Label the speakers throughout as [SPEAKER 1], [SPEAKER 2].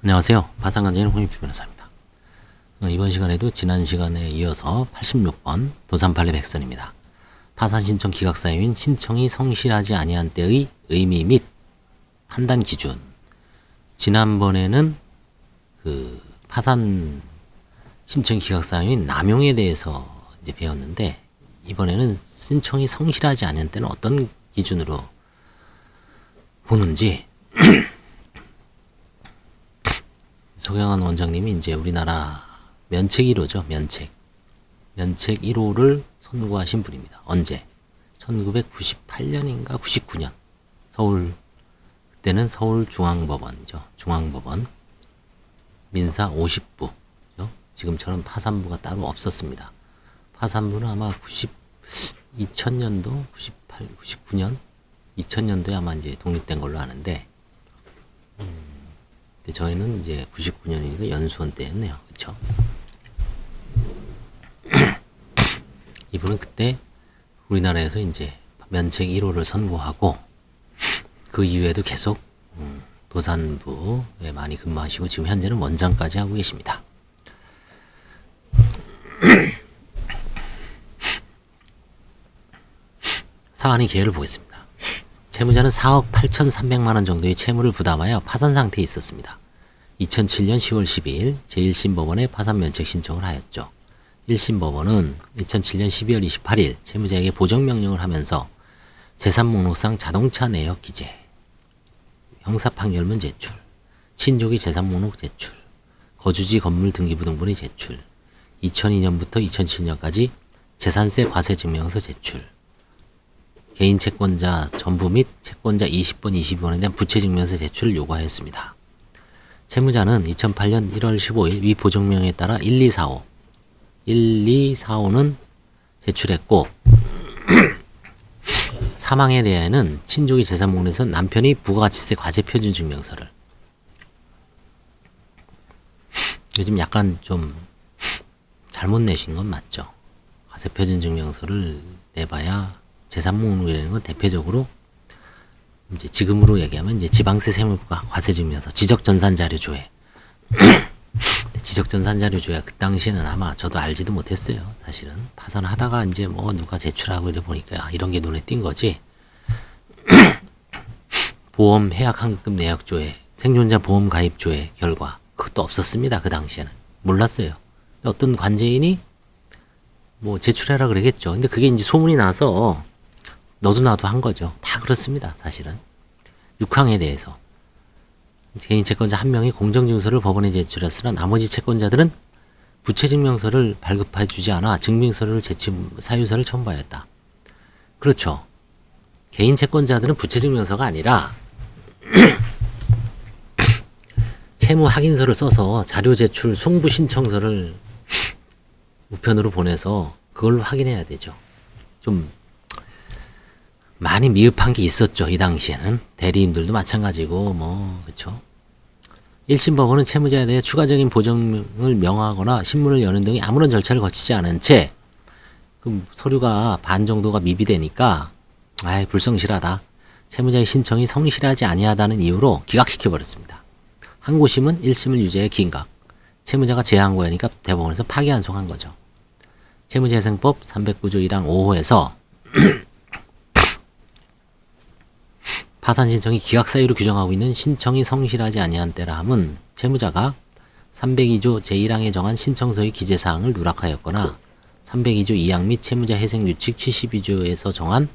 [SPEAKER 1] 안녕하세요. 파산관계인 홍익표 변호사입니다. 이번 시간에도 지난 시간에 이어서 86번 도산판례 백선입니다. 파산 신청 기각 사유인 신청이 성실하지 아니한 때의 의미 및 판단 기준. 지난번에는 그 파산 신청 기각 사유인 남용에 대해서 이제 배웠는데, 이번에는 신청이 성실하지 않은 때는 어떤 기준으로 보는지 서경환 원장님이 이제 우리나라 면책 1호죠. 면책 1호를 선고하신 분입니다. 언제? 1998년인가 99년. 그때는 서울중앙법원이죠. 중앙법원. 민사 50부. 지금처럼 파산부가 따로 없었습니다. 파산부는 아마 2000년도, 98, 99년, 2000년도에 아마 이제 독립된 걸로 아는데, 저희는 이제 99년이니까 연수원 때였네요. 그쵸? 이분은 그때 우리나라에서 이제 면책 1호를 선고하고, 그 이후에도 계속 도산부에 많이 근무하시고, 지금 현재는 원장까지 하고 계십니다. 사안의 계획을 보겠습니다. 채무자는 4억 8,300만원 정도의 채무를 부담하여 파산 상태에 있었습니다. 2007년 10월 12일 제1심법원에 파산 면책 신청을 하였죠. 1심법원은 2007년 12월 28일 채무자에게 보정명령을 하면서 재산목록상 자동차 내역 기재, 형사판결문 제출, 친족의 재산목록 제출, 거주지 건물 등기부 등본의 제출, 2002년부터 2007년까지 재산세 과세증명서 제출, 개인 채권자 전부 및 채권자 20번, 22번에 대한 부채증명서 제출을 요구하였습니다. 채무자는 2008년 1월 15일 위 보정명에 따라 1245는 제출했고, 사망에 대하여는 친족의 재산목록에서 남편이 부가가치세 과세표준증명서를, 요즘 약간 좀 잘못 내신 건 맞죠? 과세표준증명서를 내봐야 재산목록이라는 건 대표적으로 이제 지금으로 얘기하면 이제 지방세 세무부가 과세증명서, 지적전산자료조회. 지적전산자료조회 그 당시에는 아마 저도 알지도 못했어요. 사실은 파산하다가 이제 뭐 누가 제출하고 이래 보니까 이런 게 눈에 띈 거지. 보험 해약 환급금 내역조회, 생존자 보험 가입조회 결과 그것도 없었습니다. 그 당시에는 몰랐어요. 어떤 관제인이 뭐 제출해라 그러겠죠. 근데 그게 이제 소문이 나서 너도 나도 한 거죠. 다 그렇습니다. 사실은 6항에 대해서 개인 채권자 한 명이 공정증서를 법원에 제출했으나 나머지 채권자들은 부채증명서를 발급해 주지 않아 증빙서를 사유서를 첨부하였다. 그렇죠. 개인 채권자들은 부채증명서가 아니라 채무 확인서를 써서 자료 제출 송부 신청서를 우편으로 보내서 그걸로 확인해야 되죠. 좀 많이 미흡한 게 있었죠. 이 당시에는 대리인들도 마찬가지고 그렇죠. 1심 법원은 채무자에 대해 추가적인 보정을 명하거나 신문을 여는 등의 아무런 절차를 거치지 않은 채 그 서류가 반 정도가 미비되니까 불성실하다, 채무자의 신청이 성실하지 아니하다는 이유로 기각시켜 버렸습니다. 항고심은 1심을 유죄에 기각, 채무자가 재항고하니까 대법원에서 파기환송한 거죠. 채무재생법 309조 1항 5호에서 파산 신청이 기각 사유로 규정하고 있는 신청이 성실하지 아니한 때라 함은 채무자가 302조 제1항에 정한 신청서의 기재사항을 누락하였거나 302조 2항 및 채무자 회생규칙 72조에서 정한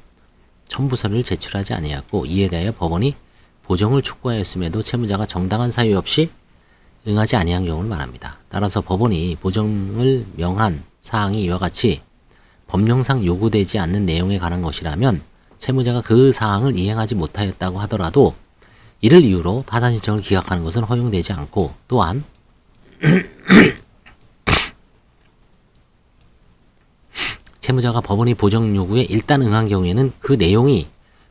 [SPEAKER 1] 첨부서를 제출하지 아니하였고, 이에 대하여 법원이 보정을 촉구하였음에도 채무자가 정당한 사유 없이 응하지 아니한 경우를 말합니다. 따라서 법원이 보정을 명한 사항이 이와 같이 법령상 요구되지 않는 내용에 관한 것이라면 채무자가 그 사항을 이행하지 못하였다고 하더라도 이를 이유로 파산 신청을 기각하는 것은 허용되지 않고, 또한 채무자가 법원의 보정 요구에 일단 응한 경우에는 그 내용이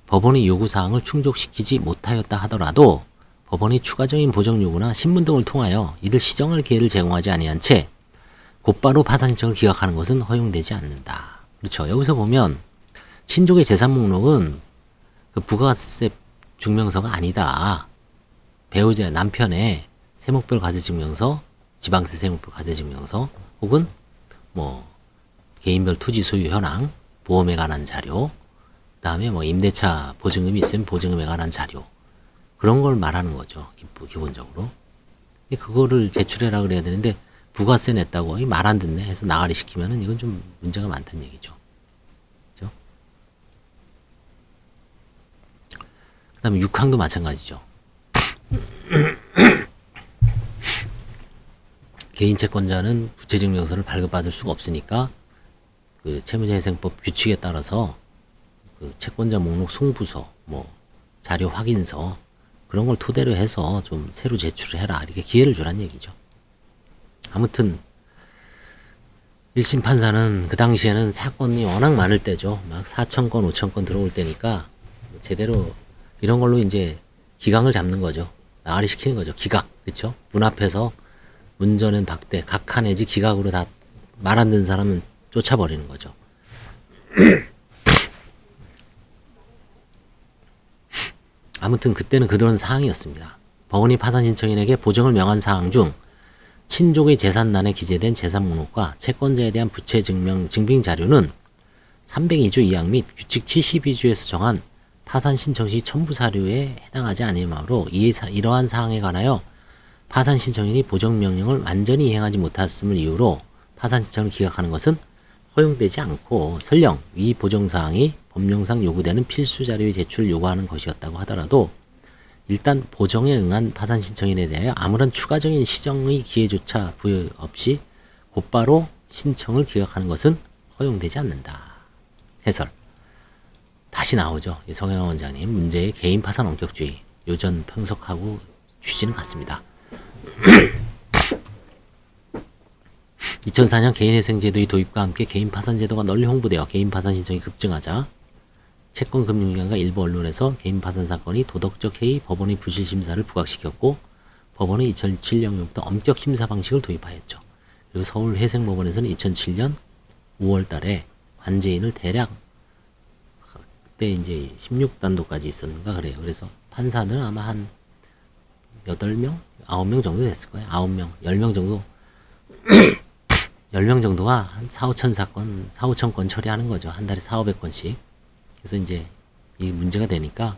[SPEAKER 1] 법원의 요구 사항을 충족시키지 못하였다 하더라도 법원이 추가적인 보정 요구나 신문 등을 통하여 이를 시정할 기회를 제공하지 아니한 채 곧바로 파산 신청을 기각하는 것은 허용되지 않는다. 그렇죠. 여기서 보면 친족의 재산 목록은 그 부가세 증명서가 아니다. 배우자 남편의 세목별 과세증명서, 지방세 세목별 과세증명서, 혹은 뭐 개인별 토지 소유 현황, 보험에 관한 자료, 그다음에 뭐 임대차 보증금이 있으면 보증금에 관한 자료, 그런 걸 말하는 거죠. 기본적으로. 그거를 제출해라 그래야 되는데 부가세 냈다고 말 안 듣네 해서 나가리 시키면은 이건 좀 문제가 많다는 얘기죠. 그죠? 그다음에 6항도 마찬가지죠. 개인 채권자는 부채증명서를 발급받을 수가 없으니까 그 채무자회생법 규칙에 따라서 그 채권자 목록 송부서, 뭐 자료 확인서, 그런 걸 토대로 해서 좀 새로 제출을 해라, 이렇게 기회를 주란 얘기죠. 아무튼 1심 판사는 그 당시에는 사건이 워낙 많을 때죠. 막 4,000건 5,000건 들어올 때니까 제대로 이런 걸로 이제 기강을 잡는 거죠. 나가리 시키는 거죠. 기각. 그렇죠? 문 앞에서 운전은 박대, 각하 내지 기각으로 다 말 안 듣는 사람은 쫓아버리는 거죠. 아무튼 그때는 그런 사항이었습니다. 법원이 파산 신청인에게 보정을 명한 사항 중 친족의 재산란에 기재된 재산 목록과 채권자에 대한 부채 증명 증빙 자료는 302조 2항 및 규칙 72조에서 정한 파산 신청 시 첨부 사료에 해당하지 않으므로 이러한 사항에 관하여 파산 신청인이 보정 명령을 완전히 이행하지 못했음을 이유로 파산 신청을 기각하는 것은 허용되지 않고, 설령 위 보정 사항이 법령상 요구되는 필수 자료의 제출을 요구하는 것이었다고 하더라도 일단 보정에 응한 파산 신청인에 대하여 아무런 추가적인 시정의 기회조차 부여 없이 곧바로 신청을 기각하는 것은 허용되지 않는다. 해설. 다시 나오죠. 이 성형환 원장님 문제의 개인 파산 원격주의, 요전 평석하고 취지는 같습니다. 2004년 개인회생제도의 도입과 함께 개인 파산제도가 널리 홍보되어 개인 파산 신청이 급증하자 채권금융기관과 일부 언론에서 개인 파산 사건이 도덕적 해이 법원의 부실 심사를 부각시켰고, 법원은 2007년부터 엄격 심사 방식을 도입하였죠. 그리고 서울회생법원에서는 2007년 5월 달에 관제인을 대략 그때 이제 16단도까지 있었는가 그래요. 그래서 판사들은 아마 한 8명? 9명 정도 됐을 거예요. 9명, 10명 정도. 10명 정도가 한 4, 5천 사건, 4, 5천 건 처리하는 거죠. 한 달에 4, 500건씩. 그래서 이제 이 문제가 되니까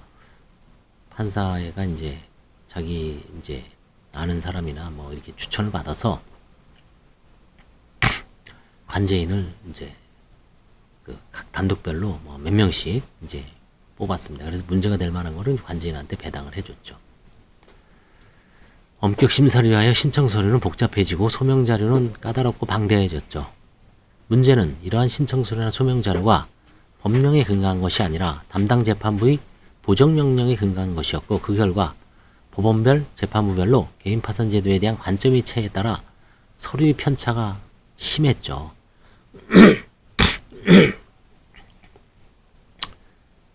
[SPEAKER 1] 판사가 이제 자기 이제 아는 사람이나 뭐 이렇게 추천을 받아서 관제인을 이제 그 각 단독별로 뭐 몇 명씩 이제 뽑았습니다. 그래서 문제가 될 만한 거를 관제인한테 배당을 해줬죠. 엄격 심사를 위하여 신청 서류는 복잡해지고 소명 자료는 까다롭고 방대해졌죠. 문제는 이러한 신청 서류나 소명 자료가 법령에 근거한 것이 아니라 담당 재판부의 보정 명령에 근거한 것이었고, 그 결과 법원별, 재판부별로 개인 파산 제도에 대한 관점의 차이에 따라 서류의 편차가 심했죠.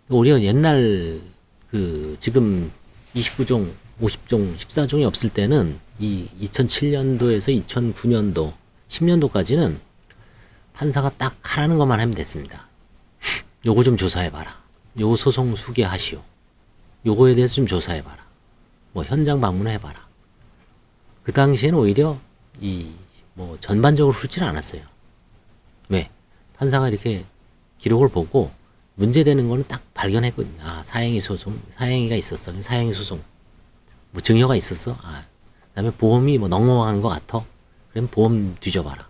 [SPEAKER 1] 우리가 옛날 그 지금 29종, 50종, 14종이 없을 때는 이 2007년도에서 2009년도, 10년도까지는 판사가 딱 하라는 것만 하면 됐습니다. 요거 좀 조사해봐라. 요거 소송 수기하시오. 요거에 대해서 좀 조사해봐라. 뭐 현장 방문해봐라. 그 당시에는 오히려 이 뭐 전반적으로 훑지는 않았어요. 왜? 판사가 이렇게 기록을 보고 문제되는 거는 딱 발견했거든요. 아, 사행위 소송, 사행위가 있었어. 사행위 소송. 뭐 증여가 있었어. 아, 그다음에 보험이 뭐 넉넉한 것 같아. 그럼 보험 뒤져봐라.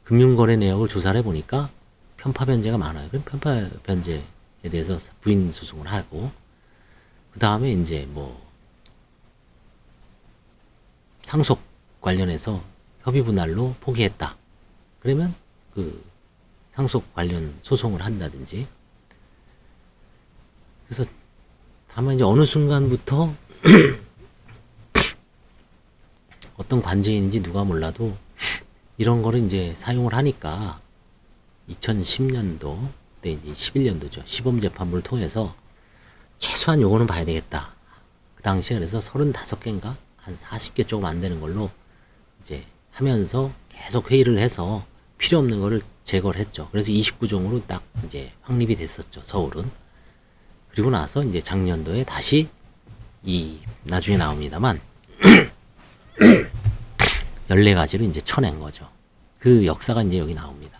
[SPEAKER 1] 금융거래 내역을 조사를 해보니까 편파 변제가 많아요. 그럼 편파 변제에 대해서 부인 소송을 하고, 그 다음에 이제 뭐 상속 관련해서 협의 분할로 포기했다. 그러면 그 상속 관련 소송을 한다든지. 그래서 다만 이제 어느 순간부터 어떤 관제인인지 누가 몰라도 이런 거를 이제 사용을 하니까 2010년도 때 이제 11년도죠. 시범재판부를 통해서 최소한 요거는 봐야 되겠다. 그 당시에 그래서 35개인가? 한 40개 조금 안 되는 걸로 이제 하면서 계속 회의를 해서 필요 없는 거를 제거를 했죠. 그래서 29종으로 딱 이제 확립이 됐었죠. 서울은. 그리고 나서 이제 작년도에 다시 나중에 나옵니다만 14가지로 이제 쳐낸 거죠. 그 역사가 이제 여기 나옵니다.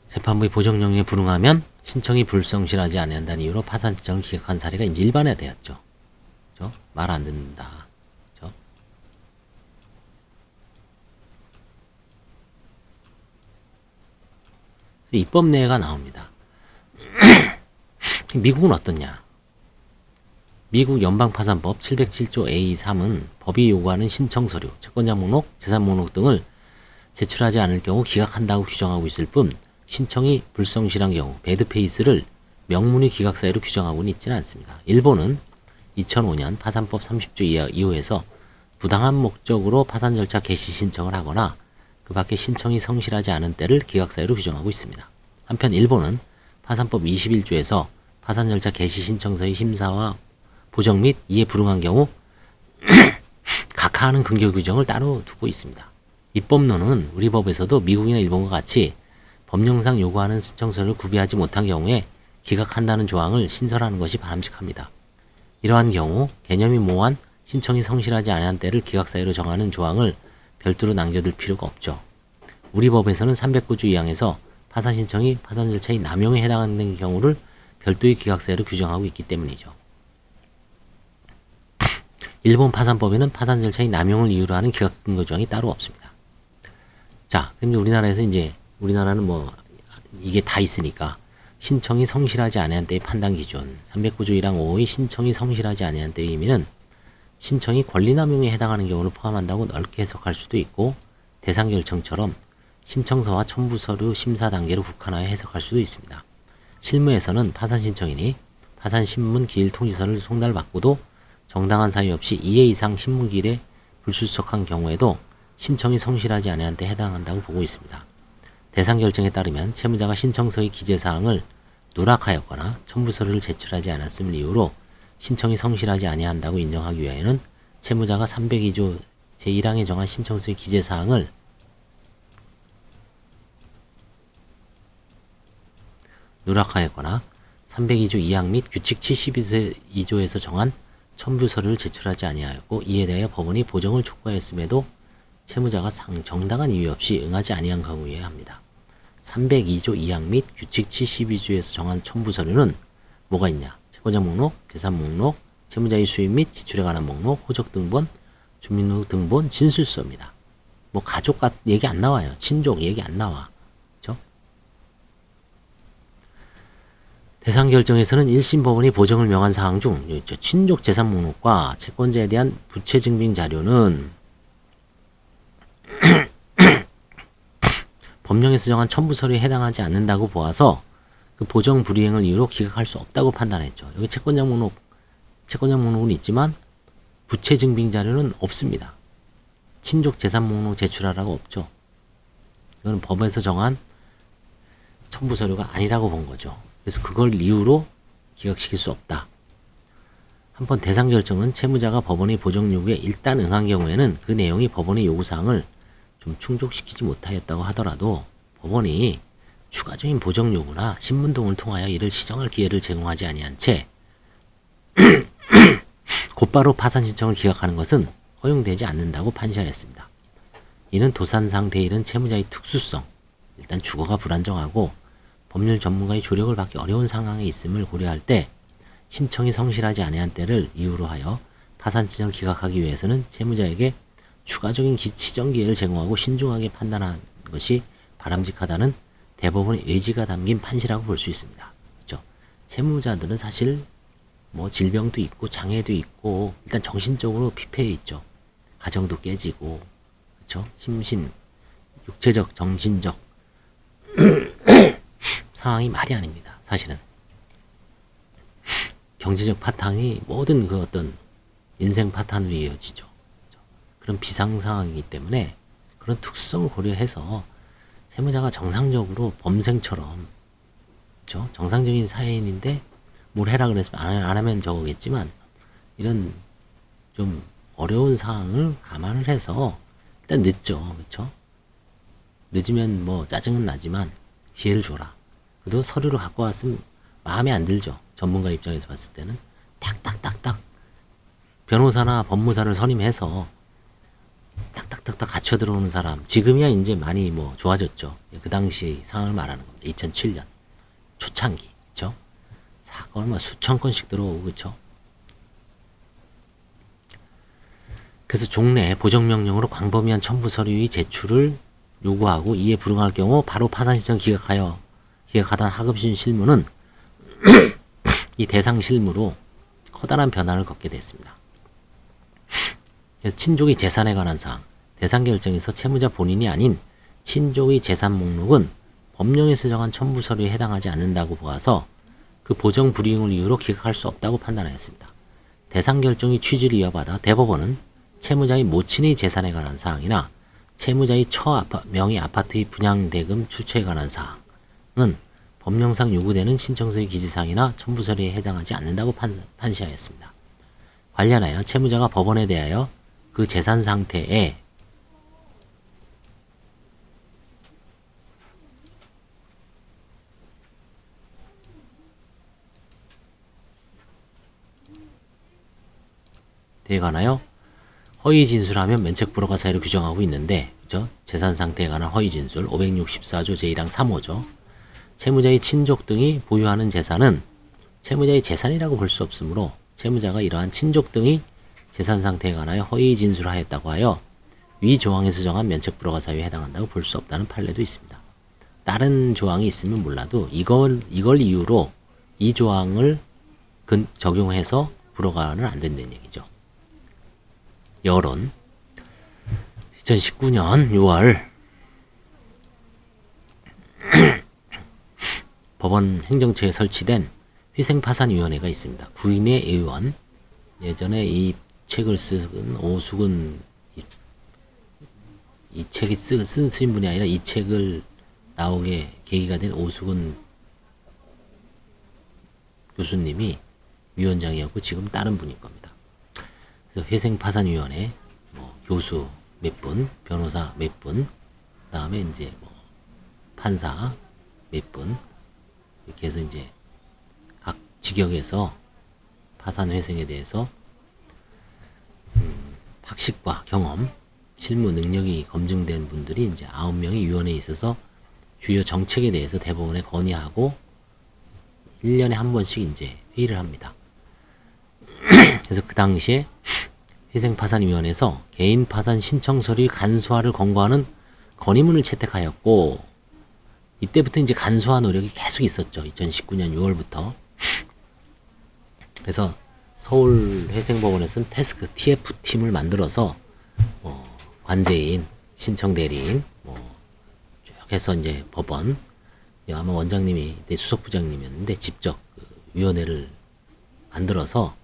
[SPEAKER 1] 재판부의 보정 명령에 불응하면 신청이 불성실하지 아니한다는 이유로 파산 신청을 기각한 사례가 이제 일반화되었죠. 그렇죠? 말 안 듣는다. 그렇죠? 입법 내가 나옵니다. 미국은 어떻냐? 미국 연방파산법 707조 A3은 법이 요구하는 신청 서류, 채권자 목록, 재산 목록 등을 제출하지 않을 경우 기각한다고 규정하고 있을 뿐 신청이 불성실한 경우 배드페이스를 명문의 기각 사유로 규정하고는 있지는 않습니다. 일본은 2005년 파산법 30조 이후에서 부당한 목적으로 파산 절차 개시 신청을 하거나 그 밖에 신청이 성실하지 않은 때를 기각 사유로 규정하고 있습니다. 한편 일본은 파산법 21조에서 파산 절차 개시 신청서의 심사와 보정 및 이에 불응한 경우 각하하는 근거 규정을 따로 두고 있습니다. 입법론은 우리 법에서도 미국이나 일본과 같이 법령상 요구하는 신청서를 구비하지 못한 경우에 기각한다는 조항을 신설하는 것이 바람직합니다. 이러한 경우 개념이 모호한 신청이 성실하지 않은 때를 기각 사유로 정하는 조항을 별도로 남겨둘 필요가 없죠. 우리 법에서는 309조 2항에서 파산 신청이 파산 절차의 남용에 해당하는 경우를 별도의 기각 사유로 규정하고 있기 때문이죠. 일본 파산법에는 파산 절차의 남용을 이유로 하는 기각 근거 조항이 따로 없습니다. 자, 그럼 우리나라에서 이제 우리나라는 뭐 이게 다 있으니까 신청이 성실하지 아니한 때의 판단 기준 309조 1항 5의 신청이 성실하지 아니한 때의 의미는 신청이 권리남용에 해당하는 경우를 포함한다고 넓게 해석할 수도 있고 대상결정처럼 신청서와 첨부서류 심사 단계로 국한하여 해석할 수도 있습니다. 실무에서는 파산신청인이 파산신문 기일 통지서를 송달받고도 정당한 사유 없이 2회 이상 신문기일에 불출석한 경우에도 신청이 성실하지 아니한 때 해당한다고 보고 있습니다. 대상 결정에 따르면 채무자가 신청서의 기재사항을 누락하였거나 첨부서류를 제출하지 않았음을 이유로 신청이 성실하지 아니한다고 인정하기 위하여는 채무자가 302조 제1항에 정한 신청서의 기재사항을 누락하였거나 302조 2항 및 규칙 72조에서 정한 첨부서류를 제출하지 아니하였고 이에 대하여 법원이 보정을 촉구하였음에도 채무자가 정당한 이유 없이 응하지 아니한 경우에 합니다. 302조 2항 및 규칙 72조에서 정한 첨부서류는 뭐가 있냐? 채권자 목록, 재산 목록, 채무자의 수입 및 지출에 관한 목록, 호적 등본, 주민등록 등본, 진술서입니다. 뭐 가족 얘기 안 나와요. 친족 얘기 안 나와. 그렇죠? 대상 결정에서는 1심 법원이 보정을 명한 사항 중 친족 재산 목록과 채권자에 대한 부채 증빙 자료는 법령에서 정한 첨부 서류에 해당하지 않는다고 보아서 그 보정 불이행을 이유로 기각할 수 없다고 판단했죠. 여기 채권자 목록은 있지만 부채 증빙 자료는 없습니다. 친족 재산 목록 제출하라고 없죠. 이거는 법에서 정한 첨부 서류가 아니라고 본 거죠. 그래서 그걸 이유로 기각시킬 수 없다. 한번 대상 결정은 채무자가 법원의 보정 요구에 일단 응한 경우에는 그 내용이 법원의 요구사항을 좀 충족시키지 못하였다고 하더라도 법원이 추가적인 보정 요구나 신문 등을 통하여 이를 시정할 기회를 제공하지 아니한 채 곧바로 파산 신청을 기각하는 것은 허용되지 않는다고 판시하였습니다. 이는 도산상 대일은 채무자의 특수성, 일단 주거가 불안정하고 법률 전문가의 조력을 받기 어려운 상황에 있음을 고려할 때 신청이 성실하지 아니한 때를 이유로 하여 파산 신청을 기각하기 위해서는 채무자에게 추가적인 시정 기회를 제공하고 신중하게 판단한 것이 바람직하다는 대법원의 의지가 담긴 판시라고 볼 수 있습니다. 그렇죠? 채무자들은 사실 뭐 질병도 있고 장애도 있고 일단 정신적으로 피폐해 있죠. 가정도 깨지고 그렇죠? 심신, 육체적, 정신적 상황이 말이 아닙니다. 사실은 경제적 파탄이 모든 그 어떤 인생 파탄으로 이어지죠. 그런 비상 상황이기 때문에 그런 특수성을 고려해서 채무자가 정상적으로 범생처럼 그렇죠? 정상적인 사회인인데 뭘 해라 그랬으면 안 하면 저거겠지만 이런 좀 어려운 상황을 감안을 해서 일단 늦죠. 그렇죠? 늦으면 뭐 짜증은 나지만 기회를 줘라. 그래도 서류를 갖고 왔으면 마음에 안 들죠. 전문가 입장에서 봤을 때는 탁탁탁탁 변호사나 법무사를 선임해서 탁탁탁탁 갖춰 들어오는 사람. 지금이야 이제 많이 뭐 좋아졌죠. 그 당시 상황을 말하는 겁니다. 2007년 초창기, 그렇죠? 사건 뭐 수천 건씩 들어오고, 그렇죠? 그래서 종래 보정명령으로 광범위한 첨부 서류의 제출을 요구하고 이에 불응할 경우 바로 파산 신청 기각하던 하급심 실무는 이 대상 실무로 커다란 변화를 겪게 됐습니다. 그래서 친족의 재산에 관한 사항, 대상 결정에서 채무자 본인이 아닌 친족의 재산 목록은 법령에서 정한 첨부 서류에 해당하지 않는다고 보아서 그 보정 불이행을 이유로 기각할 수 없다고 판단하였습니다. 대상 결정의 취지를 이어받아 대법원은 채무자의 모친의 재산에 관한 사항이나 채무자의 명의 아파트의 분양대금 출처에 관한 사항은 법령상 요구되는 신청서의 기재사항이나 첨부 서류에 해당하지 않는다고 판시하였습니다. 관련하여 채무자가 법원에 대하여 그 재산 상태에 대에 관하여 허위 진술하면 면책 불허가 사유를 규정하고 있는데, 그죠? 재산 상태에 관한 허위 진술 564조 제1항 3호죠. 채무자의 친족 등이 보유하는 재산은 채무자의 재산이라고 볼 수 없으므로 채무자가 이러한 친족 등의 재산 상태에 관하여 허위 진술하였다고 하여 위 조항에서 정한 면책 불허가 사유에 해당한다고 볼 수 없다는 판례도 있습니다. 다른 조항이 있으면 몰라도 이걸 이유로 이 조항을 적용해서 불허가는 안 된다는 얘기죠. 여론 2019년 6월 법원 행정처에 설치된 회생파산위원회가 있습니다. 구인의 의원, 예전에 이 책을 쓴 오수근, 이 책이 쓴 분이 아니라 이 책을 나오게 계기가 된 오수근 교수님이 위원장이었고 지금 다른 분일 겁니다. 그래서 회생파산위원회 교수 몇 분, 변호사 몇 분, 그다음에 이제 판사 몇 분, 이렇게 해서 이제 각 직역에서 파산 회생에 대해서 학식과 경험, 실무 능력이 검증된 분들이 이제 9명이 위원회에 있어서 주요 정책에 대해서 대법원에 건의하고 1년에 한 번씩 이제 회의를 합니다. 그래서 그 당시에 회생파산위원회에서 개인 파산 신청 서류 간소화를 권고하는 건의문을 채택하였고, 이때부터 이제 간소화 노력이 계속 있었죠. 2019년 6월부터. 그래서 서울회생법원에서는 태스크 TF팀을 만들어서 관제인, 신청 대리인 쭉 해서 이제 법원, 아마 원장님이 그때 수석부장님이었는데 직접 그 위원회를 만들어서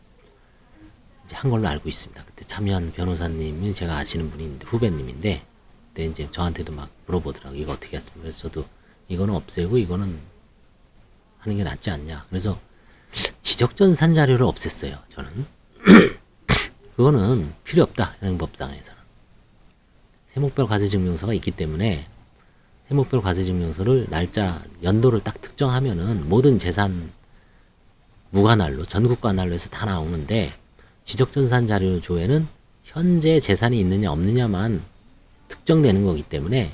[SPEAKER 1] 이제 한 걸로 알고 있습니다. 그때 참여한 변호사님이 제가 아시는 분인데 후배님인데, 그때 이제 저한테도 막 물어보더라고요. 이거 어떻게 했습니까? 그래서 저도 이거는 없애고 이거는 하는 게 낫지 않냐. 그래서 지적전산 자료를 없앴어요. 저는 그거는 필요 없다. 현행법상에서는 세목별 과세증명서가 있기 때문에 세목별 과세증명서를 날짜 연도를 딱 특정하면은 모든 재산 무관할로 전국관할로 해서 다 나오는데, 지적전산 자료 조회는 현재 재산이 있느냐 없느냐만 특정되는 거기 때문에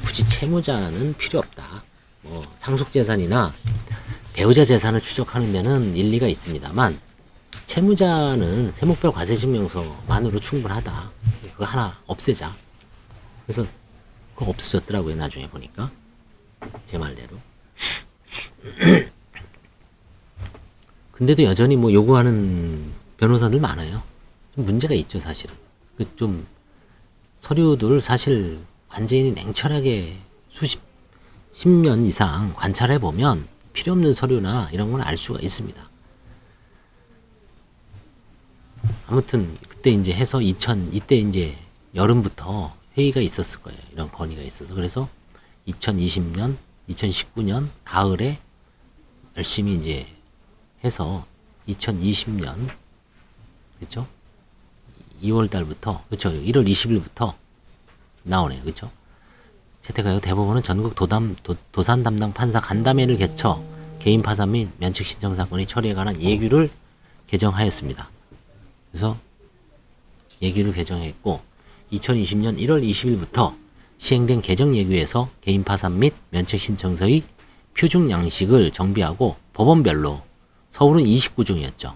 [SPEAKER 1] 굳이 채무자는 필요 없다. 상속재산이나 배우자 재산을 추적하는 데는 일리가 있습니다만 채무자는 세목별 과세증명서만으로 충분하다. 그거 하나 없애자. 그래서 그거 없어졌더라고요. 나중에 보니까 제 말대로. 근데도 여전히 요구하는 변호사들 많아요. 좀 문제가 있죠, 사실은. 좀 서류들 사실 관제인이 냉철하게 십년 이상 관찰해 보면 필요 없는 서류나 이런 건 알 수가 있습니다. 아무튼 그때 이제 해서 이때 이제 여름부터 회의가 있었을 거예요. 이런 건의가 있어서. 그래서 2020년, 2019년 가을에 열심히 이제 해서 2020년 그렇죠? 2월 달부터 그렇죠? 1월 20일부터 나오네요. 그렇죠? 채택하여 대법원은 전국 도산 담당 판사 간담회를 개최 개인 파산 및 면책 신청 사건의 처리에 관한 예규를 개정하였습니다. 그래서 예규를 개정했고 2020년 1월 20일부터 시행된 개정 예규에서 개인 파산 및 면책 신청서의 표준 양식을 정비하고 법원별로 서울은 29종이었죠.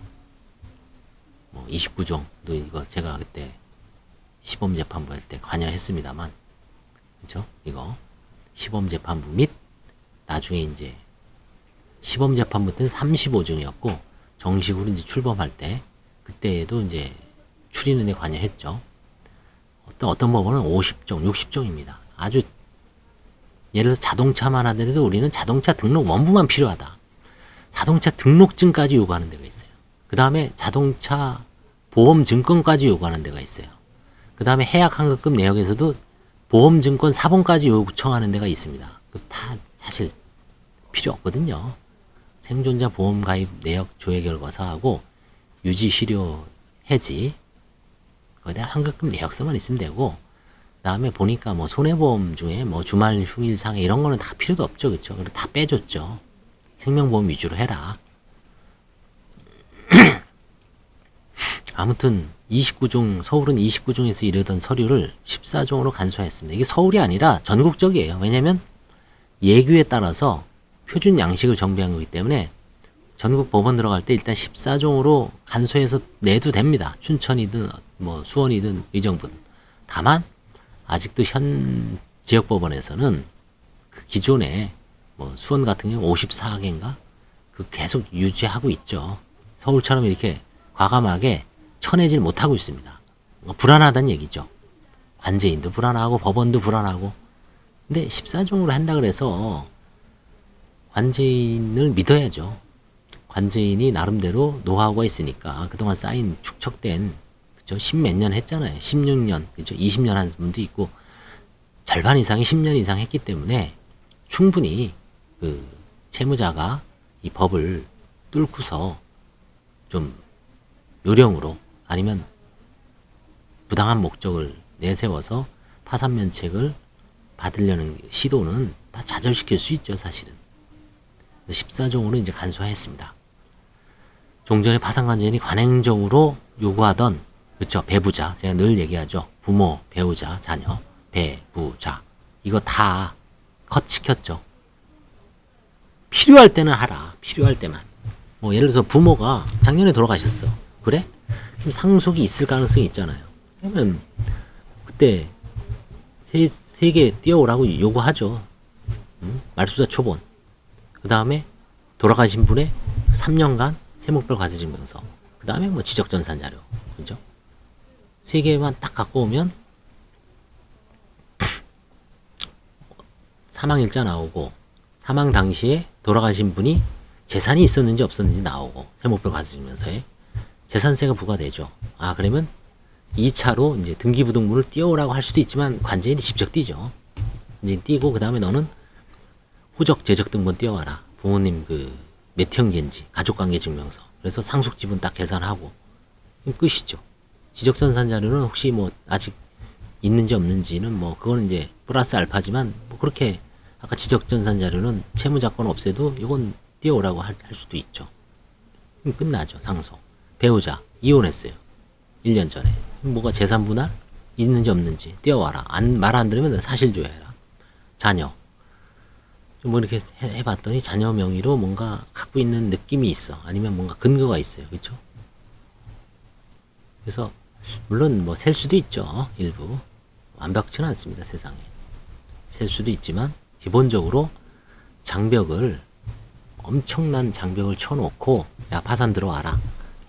[SPEAKER 1] 29종도 이거 제가 그때 시범재판부 할 때 관여했습니다만, 그렇죠? 이거 시범재판부 및 나중에 이제 시범재판부 때는 35종이었고 정식으로 이제 출범할 때 그때에도 이제 추리는데 관여했죠. 어떤 법원은 50종, 60종입니다. 아주 예를 들어서 자동차만 하더라도 우리는 자동차 등록 원부만 필요하다. 자동차 등록증까지 요구하는 데가 있어요. 그 다음에 자동차 보험증권까지 요구하는 데가 있어요. 그 다음에 해약환급금 내역에서도 보험증권 사본까지 요청하는 데가 있습니다. 다 사실 필요 없거든요. 생존자 보험가입 내역 조회 결과서하고 유지실효 해지, 거기다 환급금 내역서만 있으면 되고, 그 다음에 보니까 뭐 손해보험 중에 뭐 주말 휴일 상해 이런 거는 다 필요도 없죠. 그쵸? 그래서 다 빼줬죠. 생명보험 위주로 해라. 아무튼 29종, 서울은 29종에서 이르던 서류를 14종으로 간소화했습니다. 이게 서울이 아니라 전국적이에요. 왜냐면 예규에 따라서 표준 양식을 정비한 거기 때문에 전국 법원 들어갈 때 일단 14종으로 간소해서 내도 됩니다. 춘천이든 뭐 수원이든 의정부든. 다만 아직도 현 지역 법원에서는 그 기존에 뭐 수원 같은 경우 54개인가 그 계속 유지하고 있죠. 서울처럼 이렇게 과감하게 쳐내질 못하고 있습니다. 불안하다는 얘기죠. 관제인도 불안하고 법원도 불안하고. 근데 14종으로 한다 그래서 관제인을 믿어야죠. 관제인이 나름대로 노하우가 있으니까 그동안 쌓인 축적된, 그죠? 10몇 년 했잖아요. 16년, 그죠? 20년 한 분도 있고 절반 이상이 10년 이상 했기 때문에 충분히 그 채무자가 이 법을 뚫고서 좀 요령으로 아니면 부당한 목적을 내세워서 파산 면책을 받으려는 시도는 다 좌절시킬 수 있죠, 사실은. 14종으로 이제 간소화했습니다. 종전에 파산관제인이 관행적으로 요구하던, 그쵸, 배부자, 제가 늘 얘기하죠. 부모, 배우자, 자녀, 배부자. 이거 다 컷시켰죠. 필요할 때는 하라. 필요할 때만. 뭐 예를 들어서 부모가 작년에 돌아가셨어. 그래? 그럼 상속이 있을 가능성이 있잖아요. 그러면 그때 세개 띄워오라고 요구하죠. 말소자 초본. 그 다음에 돌아가신 분의 3년간 세목별 과세증명서. 그 다음에 뭐 지적전산 자료. 그죠? 세 개만 딱 갖고 오면 사망일자 나오고, 사망 당시에 돌아가신 분이 재산이 있었는지 없었는지 나오고, 세목별 과세증명서에 재산세가 부과되죠. 아, 그러면 2차로 이제 등기부등본을 띄워오라고 할 수도 있지만 관제인이 직접 띄죠. 이제 띄고 그 다음에 너는 호적 재적 등본 띄워와라. 부모님 그 몇 형제인지 가족관계 증명서. 그래서 상속지분 딱 계산하고 끝이죠. 지적전산 자료는 혹시 뭐 아직 있는지 없는지는 뭐 그거는 이제 플러스 알파지만 뭐 그렇게 아까 지적전산 자료는 채무자권 없애도 이건 띄워오라고 할 수도 있죠. 그럼 끝나죠. 상속. 배우자 이혼했어요. 1년 전에. 뭐가 재산 분할 있는지 없는지 띄워와라. 말 안 들으면 사실 조회해라. 자녀. 뭐 이렇게 해봤더니 자녀 명의로 뭔가 갖고 있는 느낌이 있어. 아니면 뭔가 근거가 있어요. 그렇죠? 그래서 물론 뭐 셀 수도 있죠. 일부. 완벽치는 않습니다. 세상에. 셀 수도 있지만 기본적으로 장벽을, 엄청난 장벽을 쳐놓고 야 파산 들어와라.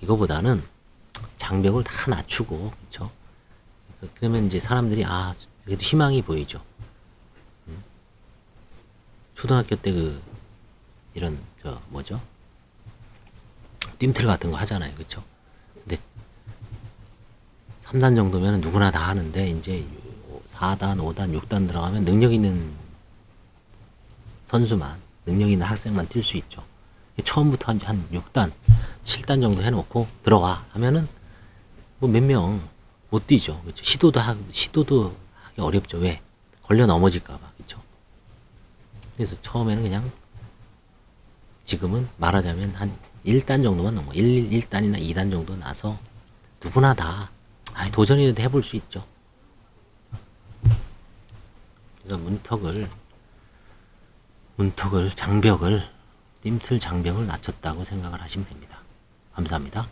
[SPEAKER 1] 이거보다는 장벽을 다 낮추고, 그렇죠? 그러면 이제 사람들이 아 그래도 희망이 보이죠. 초등학교 때 그 이런 저 뭐죠? 뜀틀 같은 거 하잖아요, 그렇죠? 근데 3단 정도면 누구나 다 하는데 이제 4단, 5단, 6단 들어가면 능력 있는 선수만, 능력 있는 학생만 뛸 수 있죠. 처음부터 한 6단, 7단 정도 해놓고 들어가 하면은 뭐 몇 명 못 뛰죠. 그렇죠? 시도도 하기 어렵죠. 왜? 걸려 넘어질까봐. 그렇죠? 그래서 처음에는 그냥 지금은 말하자면 한 1단 정도만 넘어. 1단이나 2단 정도 나서 누구나 다 도전이라도 해볼 수 있죠. 그래서 장벽을, 뜀틀 장벽을 낮췄다고 생각을 하시면 됩니다. 감사합니다.